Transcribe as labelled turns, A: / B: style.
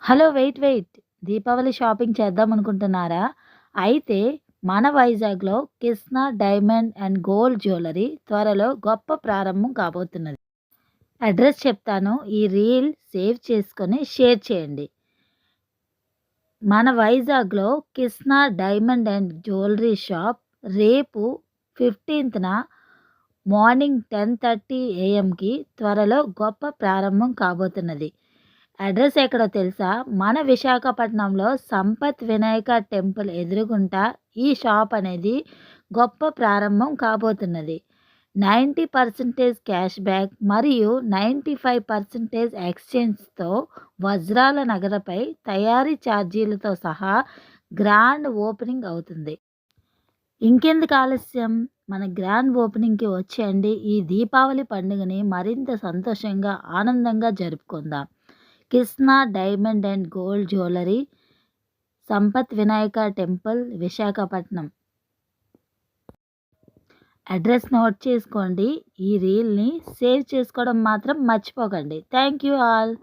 A: Hello! Wait. Deepavali shopping చేద్దామనుకుంటున్నారా? అయితే మన వైజాగ్‌లో Kisna diamond and gold jewellery త్వరలో గొప్ప ప్రారంభం కాబోతున్నది. అడ్రెస్ చెప్తాను. ఈ రీల్ సేవ్ చేసుకొని షేర్ చేయండి. మన వైజాగ్‌లో Kisna diamond and jewellery shop రేపు 15న మార్నింగ్ 10:30 ఏఎంకి త్వరలో గొప్ప ప్రారంభం కాబోతున్నది. అడ్రస్ ఎక్కడో తెలుసా? మన విశాఖపట్నంలో సంపత్ వినాయక టెంపుల్ ఎదురుగుంట ఈ షాప్ అనేది గొప్ప ప్రారంభం కాబోతున్నది. 90% క్యాష్ బ్యాక్ మరియు 95% ఎక్స్చేంజ్తో వజ్రాల నగలపై తయారీ ఛార్జీలతో సహా గ్రాండ్ ఓపెనింగ్ అవుతుంది. ఇంకెందుకు ఆలస్యం? మన గ్రాండ్ ఓపెనింగ్‌కి వచ్చేయండి. ఈ దీపావళి పండుగని మరింత సంతోషంగా, ఆనందంగా జరుపుకుందాం. Kisna diamond and gold jewellery, Sampath Vinayaka temple, Visakhapatnam. Address note చేసుకోండి. ఈ రీల్‌ని సేవ్ చేసుకోవడం మాత్రం మర్చిపోకండి. Thank you all.